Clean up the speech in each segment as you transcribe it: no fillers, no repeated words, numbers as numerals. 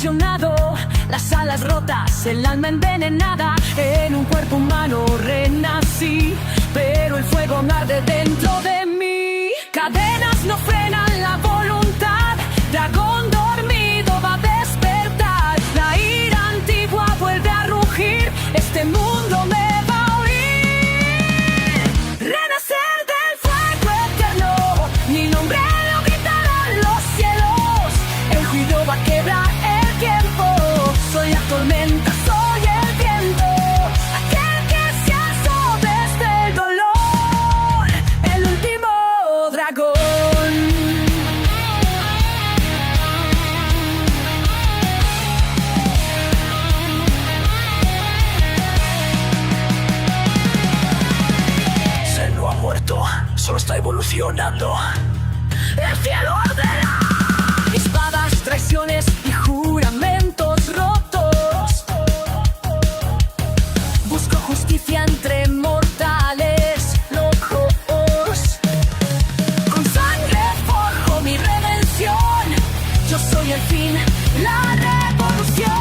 convulsionado, las alas rotas, el alma envenenada. En un cuerpo humano renací, pero el fuego arde dentro de mí. Cadenas no frenan la voluntad, dragón dormido va a despertar. La ira antigua vuelve a rugir, este mundo me va a oír. Renacer del fuego eterno, mi nombre lo gritarán los cielos. El juicio va a quebrar el tiempo, soy la tormenta, soy el viento. Aquel que se alzó desde el dolor, el último dragón. Se no ha muerto, solo está evolucionando. El cielo arderá. Espadas, traiciones y juramentos rotos. Busco justicia entre mortales locos. Con sangre forjo mi redención. Yo soy el fin, la revolución.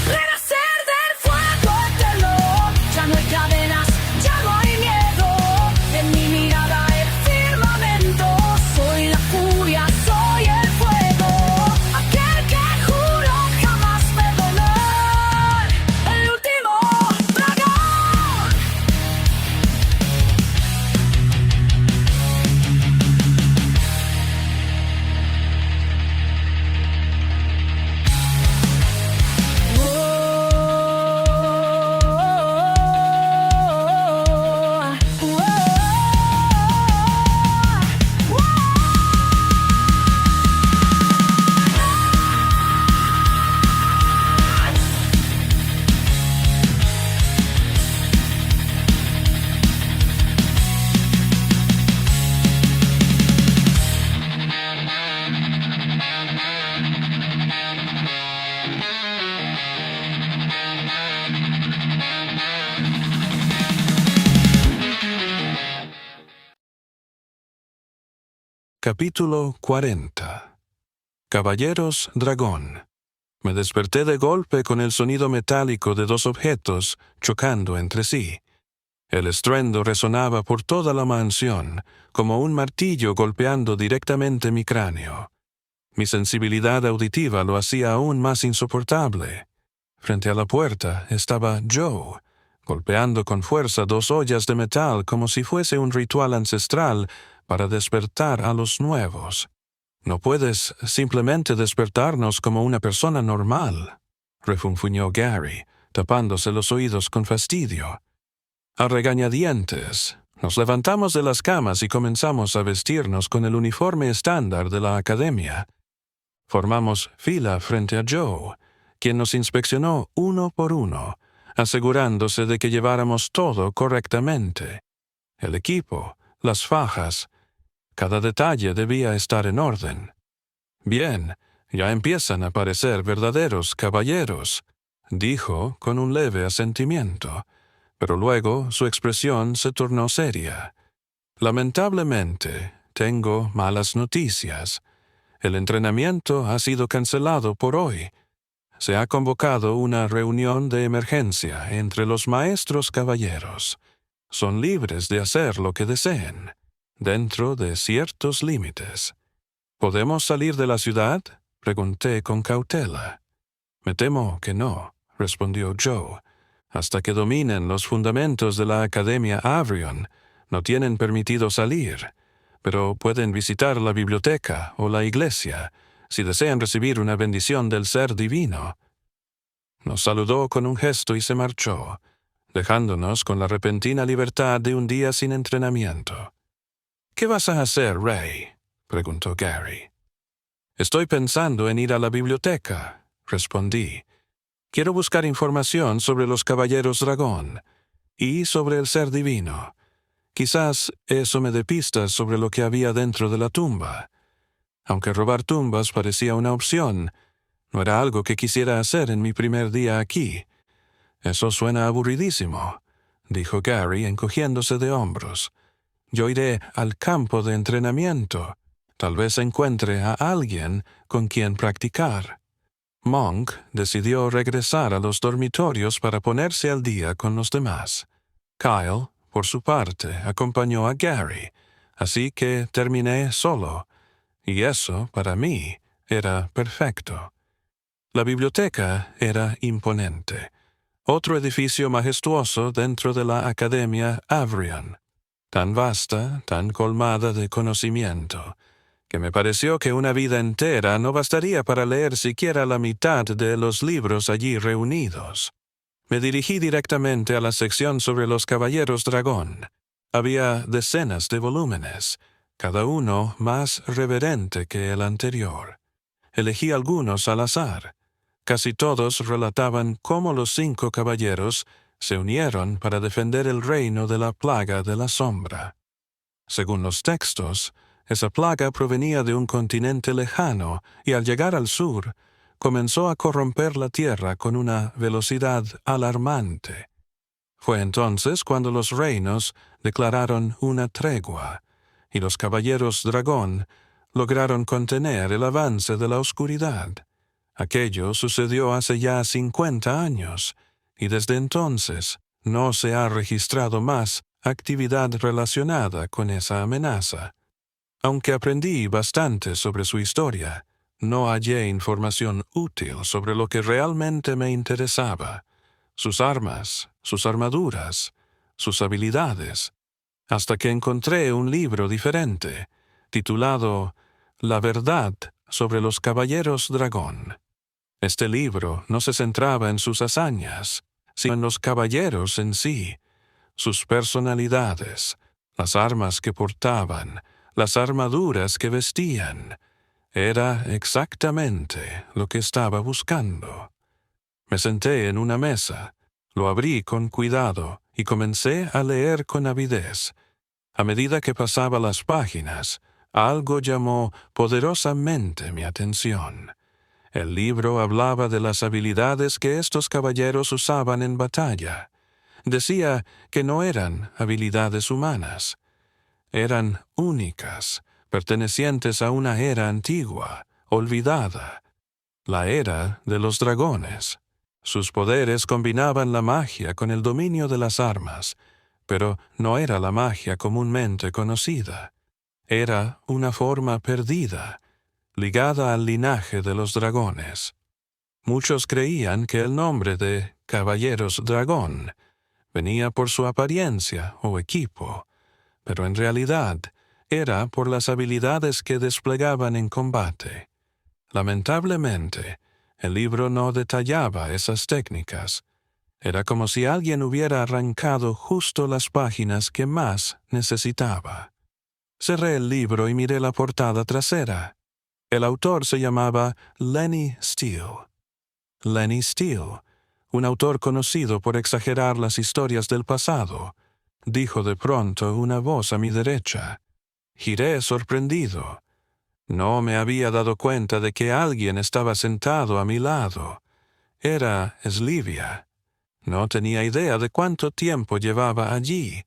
Renacer del fuego eterno. Ya no hay cadenas, ya no hay miedo. En mi mirada el firmamento. Soy la furia, soy el fuego. Aquel que juro jamás perdonar. El último dragón. Capítulo 40. Caballeros Dragón. Me desperté de golpe con el sonido metálico de dos objetos chocando entre sí. El estruendo resonaba por toda la mansión, como un martillo golpeando directamente mi cráneo. Mi sensibilidad auditiva lo hacía aún más insoportable. Frente a la puerta estaba Joe, golpeando con fuerza dos ollas de metal como si fuese un ritual ancestral para despertar a los nuevos. No puedes simplemente despertarnos como una persona normal, refunfuñó Gary, tapándose los oídos con fastidio. A regañadientes, nos levantamos de las camas y comenzamos a vestirnos con el uniforme estándar de la academia. Formamos fila frente a Joe, quien nos inspeccionó uno por uno, asegurándose de que lleváramos todo correctamente. El equipo, las fajas, cada detalle debía estar en orden. Bien, ya empiezan a parecer verdaderos caballeros, dijo con un leve asentimiento, pero luego su expresión se tornó seria. Lamentablemente, tengo malas noticias. El entrenamiento ha sido cancelado por hoy. Se ha convocado una reunión de emergencia entre los maestros caballeros. Son libres de hacer lo que deseen, dentro de ciertos límites. ¿Podemos salir de la ciudad?, pregunté con cautela. Me temo que no, respondió Joe. Hasta que dominen los fundamentos de la Academia Avrion, no tienen permitido salir, pero pueden visitar la biblioteca o la iglesia si desean recibir una bendición del ser divino. Nos saludó con un gesto y se marchó, dejándonos con la repentina libertad de un día sin entrenamiento. ¿Qué vas a hacer, Ray?, preguntó Gary. Estoy pensando en ir a la biblioteca, respondí. Quiero buscar información sobre los caballeros dragón y sobre el ser divino. Quizás eso me dé pistas sobre lo que había dentro de la tumba. Aunque robar tumbas parecía una opción, no era algo que quisiera hacer en mi primer día aquí. Eso suena aburridísimo, dijo Gary encogiéndose de hombros. Yo iré al campo de entrenamiento. Tal vez encuentre a alguien con quien practicar. Monk decidió regresar a los dormitorios para ponerse al día con los demás. Kyle, por su parte, acompañó a Gary, así que terminé solo, y eso, para mí, era perfecto. La biblioteca era imponente. Otro edificio majestuoso dentro de la Academia Avrion, tan vasta, tan colmada de conocimiento, que me pareció que una vida entera no bastaría para leer siquiera la mitad de los libros allí reunidos. Me dirigí directamente a la sección sobre los Caballeros Dragón. Había decenas de volúmenes, cada uno más reverente que el anterior. Elegí algunos al azar. Casi todos relataban cómo los 5 caballeros se unieron para defender el reino de la plaga de la sombra. Según los textos, esa plaga provenía de un continente lejano y al llegar al sur, comenzó a corromper la tierra con una velocidad alarmante. Fue entonces cuando los reinos declararon una tregua, y los caballeros dragón lograron contener el avance de la oscuridad. Aquello sucedió hace ya 50 años, y desde entonces no se ha registrado más actividad relacionada con esa amenaza. Aunque aprendí bastante sobre su historia, no hallé información útil sobre lo que realmente me interesaba: sus armas, sus armaduras, sus habilidades, hasta que encontré un libro diferente, titulado La verdad sobre los Caballeros Dragón. Este libro no se centraba en sus hazañas, sino en los caballeros en sí, sus personalidades, las armas que portaban, las armaduras que vestían. Era exactamente lo que estaba buscando. Me senté en una mesa, lo abrí con cuidado y comencé a leer con avidez. A medida que pasaba las páginas, algo llamó poderosamente mi atención. El libro hablaba de las habilidades que estos caballeros usaban en batalla. Decía que no eran habilidades humanas. Eran únicas, pertenecientes a una era antigua, olvidada, la era de los dragones. Sus poderes combinaban la magia con el dominio de las armas, pero no era la magia comúnmente conocida. Era una forma perdida, ligada al linaje de los dragones. Muchos creían que el nombre de Caballeros Dragón venía por su apariencia o equipo, pero en realidad era por las habilidades que desplegaban en combate. Lamentablemente, el libro no detallaba esas técnicas. Era como si alguien hubiera arrancado justo las páginas que más necesitaba. Cerré el libro y miré la portada trasera. El autor se llamaba Lenny Steele. Lenny Steele, un autor conocido por exagerar las historias del pasado, dijo de pronto una voz a mi derecha. Giré sorprendido. No me había dado cuenta de que alguien estaba sentado a mi lado. Era Slivia. No tenía idea de cuánto tiempo llevaba allí.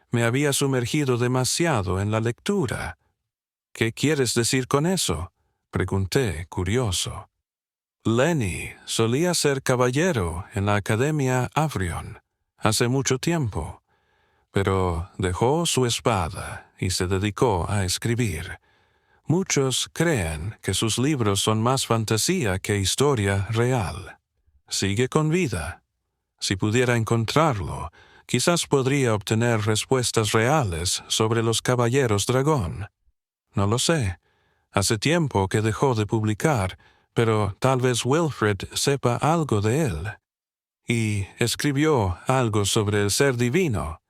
Me había sumergido demasiado en la lectura. ¿Qué quieres decir con eso?, pregunté, curioso. Lenny solía ser caballero en la Academia Avrion hace mucho tiempo, pero dejó su espada y se dedicó a escribir. Muchos creen que sus libros son más fantasía que historia real. Sigue con vida. Si pudiera encontrarlo, quizás podría obtener respuestas reales sobre los Caballeros Dragón. No lo sé. Hace tiempo que dejó de publicar, pero tal vez Wilfred sepa algo de él. Y escribió algo sobre el ser divino.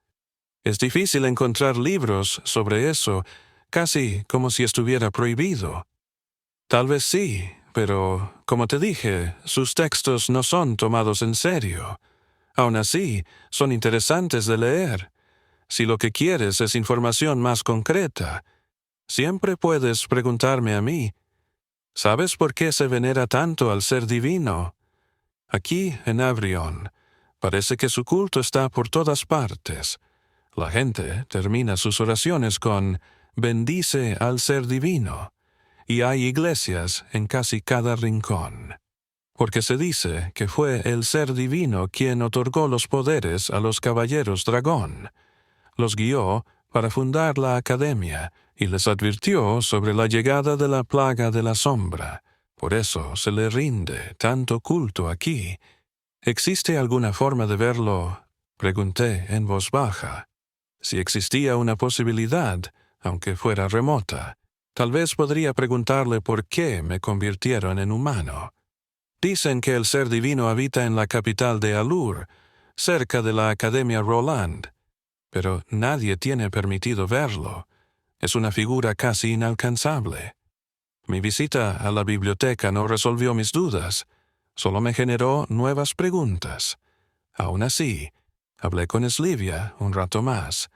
Es difícil encontrar libros sobre eso, casi como si estuviera prohibido. Tal vez sí, pero, como te dije, sus textos no son tomados en serio. Aún así, son interesantes de leer. Si lo que quieres es información más concreta, siempre puedes preguntarme a mí. ¿Sabes por qué se venera tanto al ser divino? Aquí, en Avrion, parece que su culto está por todas partes. La gente termina sus oraciones con «bendice al ser divino», y hay iglesias en casi cada rincón. Porque se dice que fue el ser divino quien otorgó los poderes a los caballeros dragón. Los guió para fundar la academia y les advirtió sobre la llegada de la plaga de la sombra. Por eso se le rinde tanto culto aquí. ¿Existe alguna forma de verlo? Pregunté en voz baja. Si existía una posibilidad, aunque fuera remota, tal vez podría preguntarle por qué me convirtieron en humano. Dicen que el ser divino habita en la capital de Alur, cerca de la Academia Roland, pero nadie tiene permitido verlo. Es una figura casi inalcanzable. Mi visita a la biblioteca no resolvió mis dudas, solo me generó nuevas preguntas. Aún así, hablé con Slivia un rato más.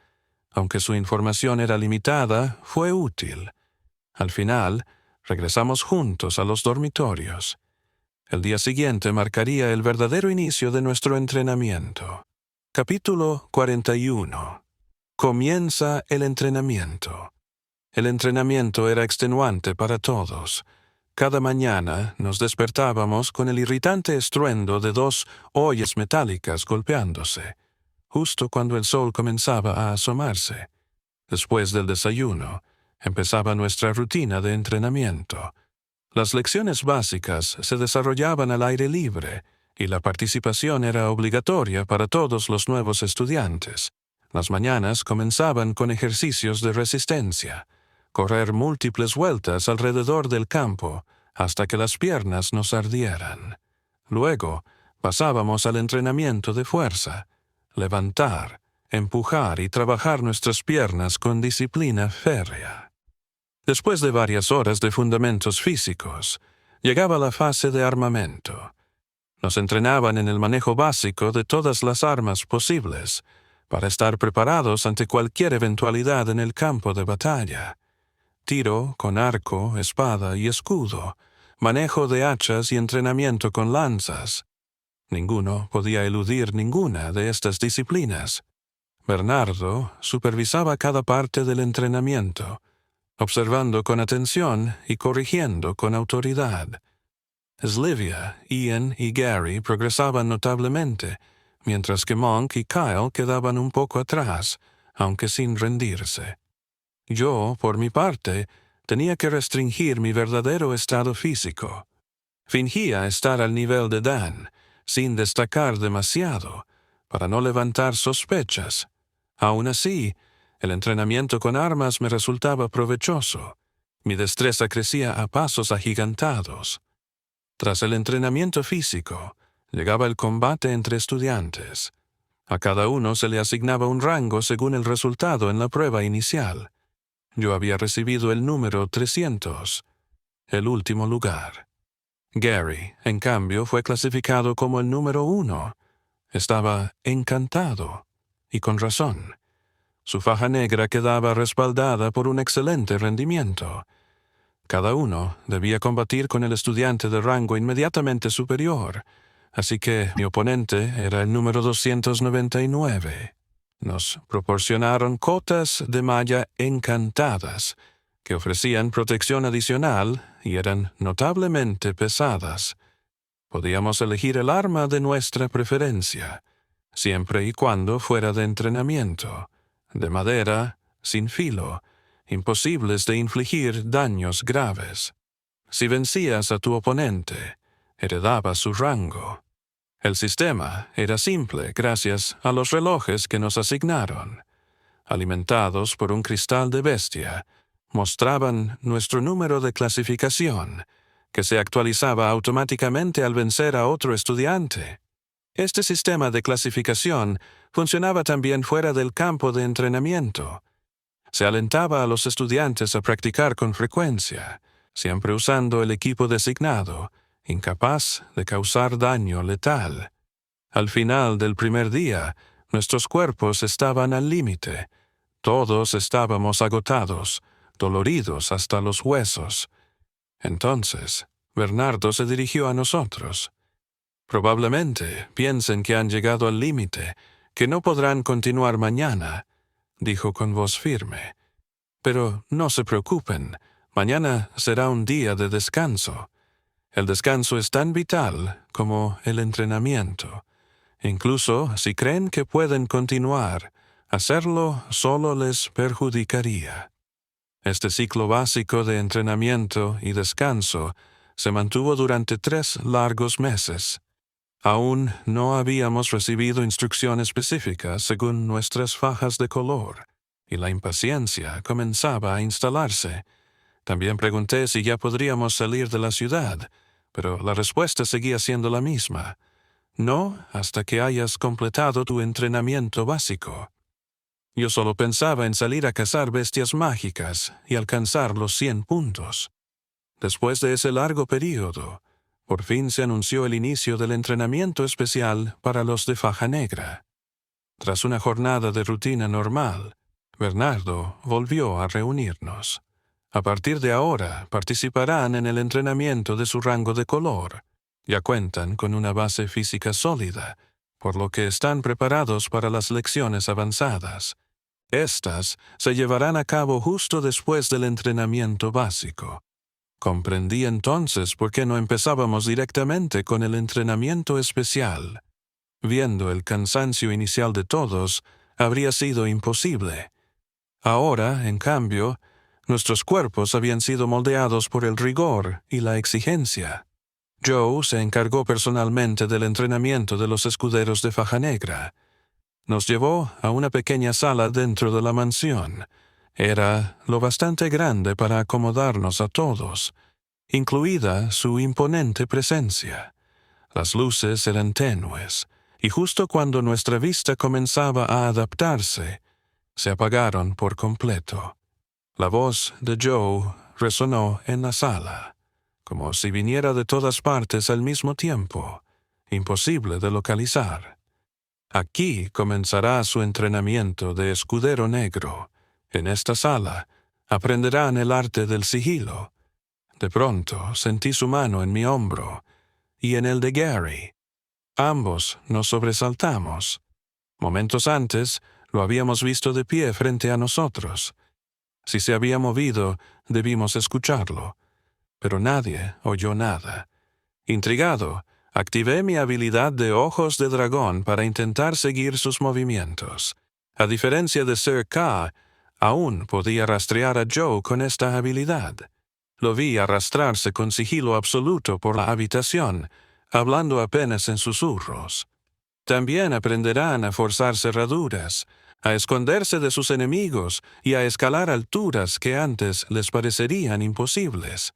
Aunque su información era limitada, fue útil. Al final, regresamos juntos a los dormitorios. El día siguiente marcaría el verdadero inicio de nuestro entrenamiento. Capítulo 41. Comienza el entrenamiento. El entrenamiento era extenuante para todos. Cada mañana nos despertábamos con el irritante estruendo de 2 ollas metálicas golpeándose, justo cuando el sol comenzaba a asomarse. Después del desayuno, empezaba nuestra rutina de entrenamiento. Las lecciones básicas se desarrollaban al aire libre y la participación era obligatoria para todos los nuevos estudiantes. Las mañanas comenzaban con ejercicios de resistencia, correr múltiples vueltas alrededor del campo hasta que las piernas nos ardieran. Luego pasábamos al entrenamiento de fuerza, levantar, empujar y trabajar nuestras piernas con disciplina férrea. Después de varias horas de fundamentos físicos, llegaba la fase de armamento. Nos entrenaban en el manejo básico de todas las armas posibles, para estar preparados ante cualquier eventualidad en el campo de batalla. Tiro con arco, espada y escudo, manejo de hachas y entrenamiento con lanzas. Ninguno podía eludir ninguna de estas disciplinas. Bernardo supervisaba cada parte del entrenamiento, observando con atención y corrigiendo con autoridad. Slivia, Ian y Gary progresaban notablemente, mientras que Monk y Kyle quedaban un poco atrás, aunque sin rendirse. Yo, por mi parte, tenía que restringir mi verdadero estado físico. Fingía estar al nivel de Dan, sin destacar demasiado, para no levantar sospechas. Aún así, el entrenamiento con armas me resultaba provechoso. Mi destreza crecía a pasos agigantados. Tras el entrenamiento físico, llegaba el combate entre estudiantes. A cada uno se le asignaba un rango según el resultado en la prueba inicial. Yo había recibido el número 300, el último lugar. Gary, en cambio, fue clasificado como el número 1. Estaba encantado, y con razón. Su faja negra quedaba respaldada por un excelente rendimiento. Cada uno debía combatir con el estudiante de rango inmediatamente superior, así que mi oponente era el número 299. Nos proporcionaron cotas de malla encantadas, que ofrecían protección adicional y eran notablemente pesadas. Podíamos elegir el arma de nuestra preferencia, siempre y cuando fuera de entrenamiento, de madera, sin filo, imposibles de infligir daños graves. Si vencías a tu oponente, heredabas su rango. El sistema era simple gracias a los relojes que nos asignaron. Alimentados por un cristal de bestia, mostraban nuestro número de clasificación, que se actualizaba automáticamente al vencer a otro estudiante. Este sistema de clasificación funcionaba también fuera del campo de entrenamiento. Se alentaba a los estudiantes a practicar con frecuencia, siempre usando el equipo designado, incapaz de causar daño letal. Al final del primer día, nuestros cuerpos estaban al límite. Todos estábamos agotados, doloridos hasta los huesos. Entonces, Bernardo se dirigió a nosotros. Probablemente piensen que han llegado al límite, que no podrán continuar mañana, dijo con voz firme. Pero no se preocupen, Mañana será un día de descanso. El descanso es tan vital como el entrenamiento. Incluso si creen que pueden continuar, hacerlo solo les perjudicaría. Este ciclo básico de entrenamiento y descanso se mantuvo durante 3 largos meses. Aún no habíamos recibido instrucción específica según nuestras fajas de color, y la impaciencia comenzaba a instalarse. También pregunté si ya podríamos salir de la ciudad, pero la respuesta seguía siendo la misma. No hasta que hayas completado tu entrenamiento básico. Yo solo pensaba en salir a cazar bestias mágicas y alcanzar los 100 puntos. Después de ese largo período, por fin se anunció el inicio del entrenamiento especial para los de faja negra. Tras una jornada de rutina normal, Bernardo volvió a reunirnos. A partir de ahora participarán en el entrenamiento de su rango de color. Ya cuentan con una base física sólida, por lo que están preparados para las lecciones avanzadas. Estas se llevarán a cabo justo después del entrenamiento básico. Comprendí entonces por qué no empezábamos directamente con el entrenamiento especial. Viendo el cansancio inicial de todos, habría sido imposible. Ahora, en cambio, nuestros cuerpos habían sido moldeados por el rigor y la exigencia. Joe se encargó personalmente del entrenamiento de los escuderos de faja negra. Nos llevó a una pequeña sala dentro de la mansión. Era lo bastante grande para acomodarnos a todos, incluida su imponente presencia. Las luces eran tenues, y justo cuando nuestra vista comenzaba a adaptarse, se apagaron por completo. La voz de Joe resonó en la sala, como si viniera de todas partes al mismo tiempo, imposible de localizar. Aquí comenzará su entrenamiento de escudero negro. En esta sala aprenderán el arte del sigilo. De pronto sentí su mano en mi hombro y en el de Gary. Ambos nos sobresaltamos. Momentos antes lo habíamos visto de pie frente a nosotros. Si se había movido, debimos escucharlo, pero nadie oyó nada. Intrigado, activé mi habilidad de ojos de dragón para intentar seguir sus movimientos. A diferencia de Sir K, aún podía rastrear a Joe con esta habilidad. Lo vi arrastrarse con sigilo absoluto por la habitación, hablando apenas en susurros. También aprenderán a forzar cerraduras, a esconderse de sus enemigos y a escalar alturas que antes les parecerían imposibles.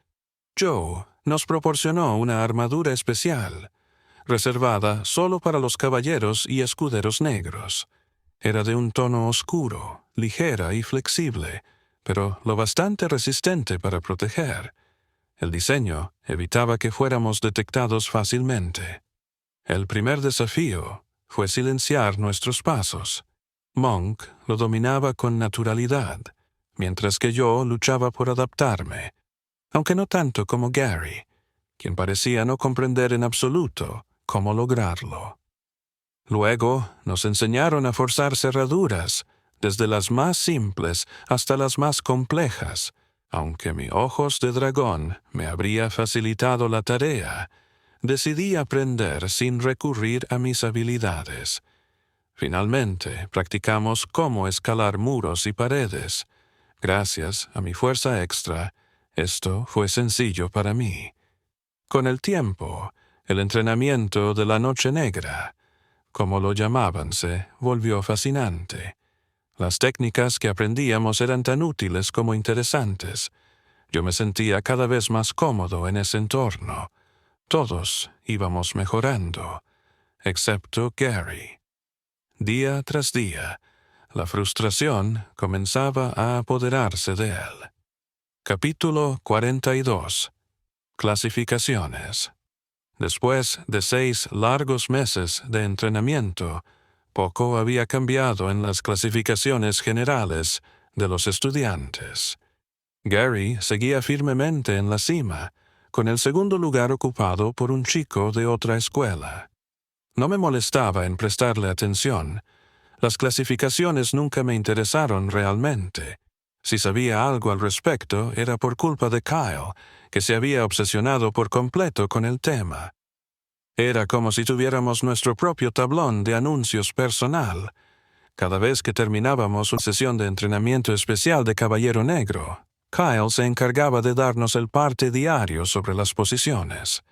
Joe nos proporcionó una armadura especial, reservada solo para los caballeros y escuderos negros. Era de un tono oscuro, ligera y flexible, pero lo bastante resistente para proteger. El diseño evitaba que fuéramos detectados fácilmente. El primer desafío fue silenciar nuestros pasos. Monk lo dominaba con naturalidad, mientras que yo luchaba por adaptarme, aunque no tanto como Gary, quien parecía no comprender en absoluto cómo lograrlo. Luego nos enseñaron a forzar cerraduras, desde las más simples hasta las más complejas, aunque mi ojos de dragón me habría facilitado la tarea. Decidí aprender sin recurrir a mis habilidades. Finalmente, practicamos cómo escalar muros y paredes. Gracias a mi fuerza extra, esto fue sencillo para mí. Con el tiempo, el entrenamiento de la Noche Negra, como lo llamaban, se volvió fascinante. Las técnicas que aprendíamos eran tan útiles como interesantes. Yo me sentía cada vez más cómodo en ese entorno. Todos íbamos mejorando, excepto Gary. Día tras día, la frustración comenzaba a apoderarse de él. Capítulo 42. Clasificaciones. Después de 6 largos meses de entrenamiento, poco había cambiado en las clasificaciones generales de los estudiantes. Gary seguía firmemente en la cima, con el segundo lugar ocupado por un chico de otra escuela. No me molestaba en prestarle atención. Las clasificaciones nunca me interesaron realmente. Si sabía algo al respecto, era por culpa de Kyle, que se había obsesionado por completo con el tema. Era como si tuviéramos nuestro propio tablón de anuncios personal. Cada vez que terminábamos una sesión de entrenamiento especial de Caballero Negro, Kyle se encargaba de darnos el parte diario sobre las posiciones.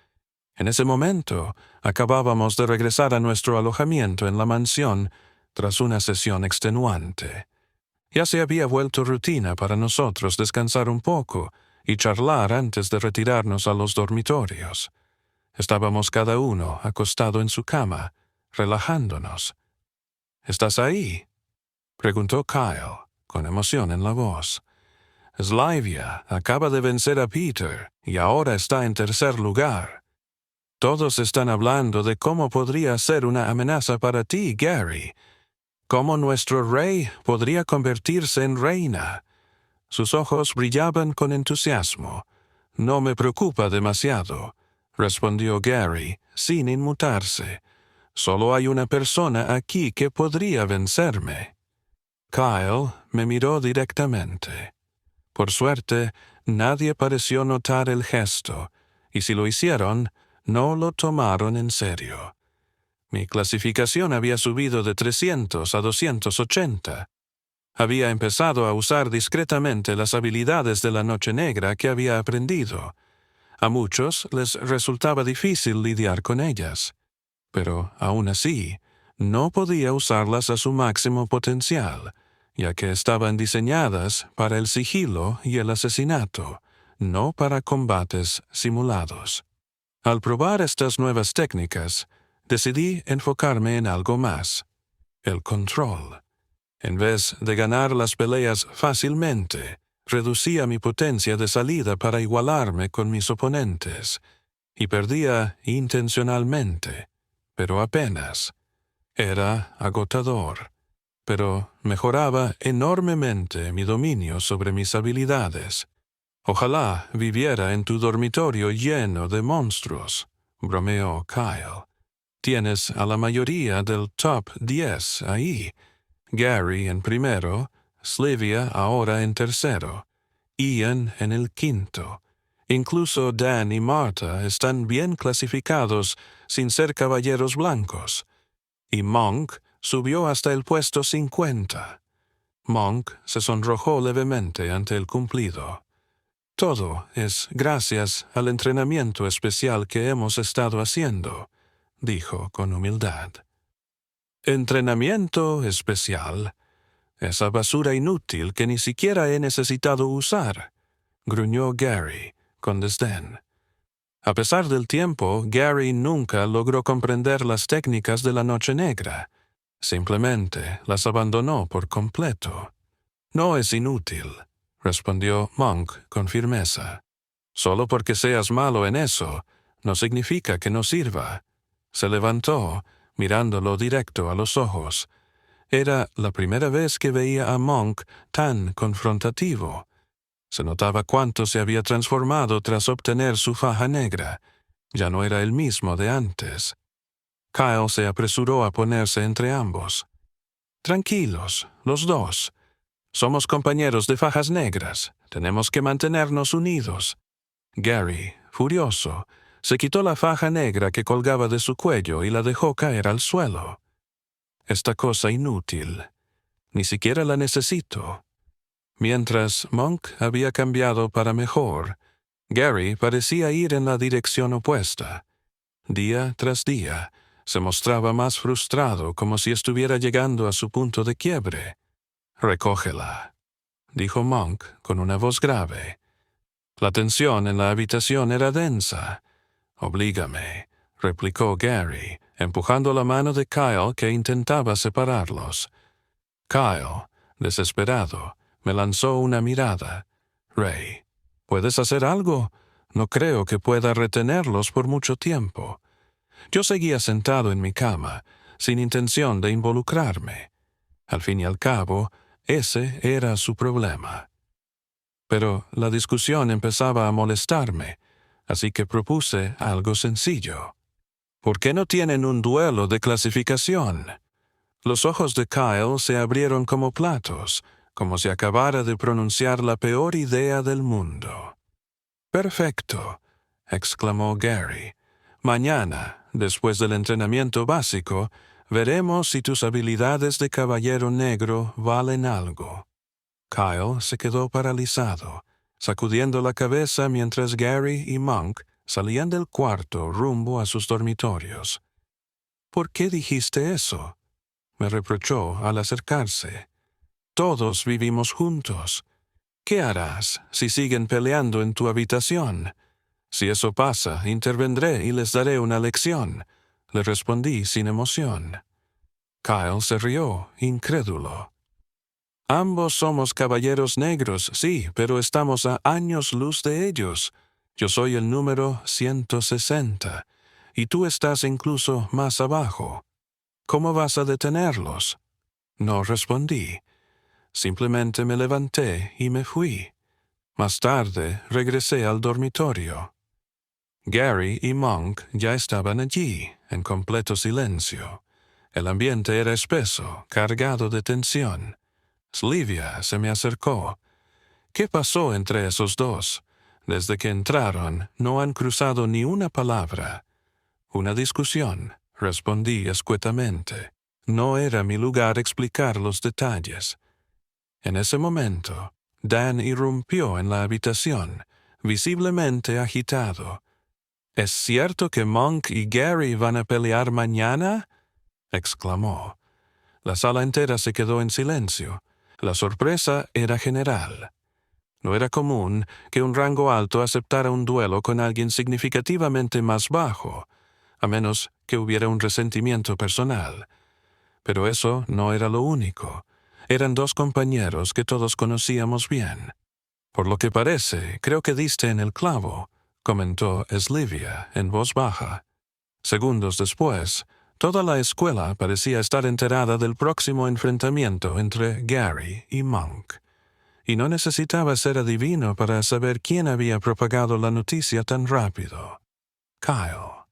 En ese momento, acabábamos de regresar a nuestro alojamiento en la mansión tras una sesión extenuante. Ya se había vuelto rutina para nosotros descansar un poco y charlar antes de retirarnos a los dormitorios. Estábamos cada uno acostado en su cama, relajándonos. ¿Estás ahí?, preguntó Kyle, con emoción en la voz. Slavia acaba de vencer a Peter y ahora está en tercer lugar. Todos están hablando de cómo podría ser una amenaza para ti, Gary. Cómo nuestro rey podría convertirse en reina. Sus ojos brillaban con entusiasmo. No me preocupa demasiado, respondió Gary, sin inmutarse. Solo hay una persona aquí que podría vencerme. Kyle me miró directamente. Por suerte, nadie pareció notar el gesto, y si lo hicieron, no lo tomaron en serio. Mi clasificación había subido de 300 a 280. Había empezado a usar discretamente las habilidades de la Noche Negra que había aprendido. A muchos les resultaba difícil lidiar con ellas, pero aún así, no podía usarlas a su máximo potencial, ya que estaban diseñadas para el sigilo y el asesinato, no para combates simulados. Al probar estas nuevas técnicas, decidí enfocarme en algo más: el control. En vez de ganar las peleas fácilmente, reducía mi potencia de salida para igualarme con mis oponentes, y perdía intencionalmente, pero apenas. Era agotador, pero mejoraba enormemente mi dominio sobre mis habilidades. Ojalá viviera en tu dormitorio lleno de monstruos, bromeó Kyle. Tienes a la mayoría del top 10 ahí. Gary en primero, Slavia ahora en tercero, Ian en el quinto. Incluso Dan y Martha están bien clasificados sin ser caballeros blancos. Y Monk subió hasta el puesto 50. Monk se sonrojó levemente ante el cumplido. Todo es gracias al entrenamiento especial que hemos estado haciendo, dijo con humildad. ¿Entrenamiento especial? Esa basura inútil que ni siquiera he necesitado usar, gruñó Gary con desdén. A pesar del tiempo, Gary nunca logró comprender las técnicas de la Noche Negra. Simplemente las abandonó por completo. No es inútil, respondió Monk con firmeza. Solo porque seas malo en eso, no significa que no sirva. Se levantó, mirándolo directo a los ojos. Era la primera vez que veía a Monk tan confrontativo. Se notaba cuánto se había transformado tras obtener su faja negra. Ya no era el mismo de antes. Kyle se apresuró a ponerse entre ambos. Tranquilos, los dos. Somos compañeros de fajas negras. Tenemos que mantenernos unidos. Gary, furioso, se quitó la faja negra que colgaba de su cuello y la dejó caer al suelo. Esta cosa inútil. Ni siquiera la necesito. Mientras Monk había cambiado para mejor, Gary parecía ir en la dirección opuesta. Día tras día, se mostraba más frustrado, como si estuviera llegando a su punto de quiebre. «Recógela», dijo Monk con una voz grave. La tensión en la habitación era densa. «Oblígame», replicó Gary, empujando la mano de Kyle que intentaba separarlos. Kyle, desesperado, me lanzó una mirada. «Ray, ¿puedes hacer algo? No creo que pueda retenerlos por mucho tiempo». Yo seguía sentado en mi cama, sin intención de involucrarme. Al fin y al cabo, ese era su problema. Pero la discusión empezaba a molestarme, así que propuse algo sencillo. «¿Por qué no tienen un duelo de clasificación?» Los ojos de Kyle se abrieron como platos, como si acabara de pronunciar la peor idea del mundo. «Perfecto», exclamó Gary. «Mañana, después del entrenamiento básico, veremos si tus habilidades de caballero negro valen algo». Kyle se quedó paralizado, sacudiendo la cabeza mientras Gary y Monk salían del cuarto rumbo a sus dormitorios. «¿Por qué dijiste eso?», me reprochó al acercarse. «Todos vivimos juntos. ¿Qué harás si siguen peleando en tu habitación?» «Si eso pasa, intervendré y les daré una lección», le respondí sin emoción. Kyle se rió, incrédulo. «Ambos somos caballeros negros, sí, pero estamos a años luz de ellos. Yo soy el número 160, y tú estás incluso más abajo. ¿Cómo vas a detenerlos?» No respondí. Simplemente me levanté y me fui. Más tarde regresé al dormitorio. Gary y Monk ya estaban allí, en completo silencio. El ambiente era espeso, cargado de tensión. Slivia se me acercó. «¿Qué pasó entre esos dos? Desde que entraron, no han cruzado ni una palabra». «Una discusión», respondí escuetamente. No era mi lugar explicar los detalles. En ese momento, Dan irrumpió en la habitación, visiblemente agitado. «¿Es cierto que Monk y Gary van a pelear mañana?», exclamó. La sala entera se quedó en silencio. La sorpresa era general. No era común que un rango alto aceptara un duelo con alguien significativamente más bajo, a menos que hubiera un resentimiento personal. Pero eso no era lo único. Eran dos compañeros que todos conocíamos bien. «Por lo que parece, creo que diste en el clavo», comentó Slivia en voz baja. Segundos después, toda la escuela parecía estar enterada del próximo enfrentamiento entre Gary y Monk. Y no necesitaba ser adivino para saber quién había propagado la noticia tan rápido. Kyle.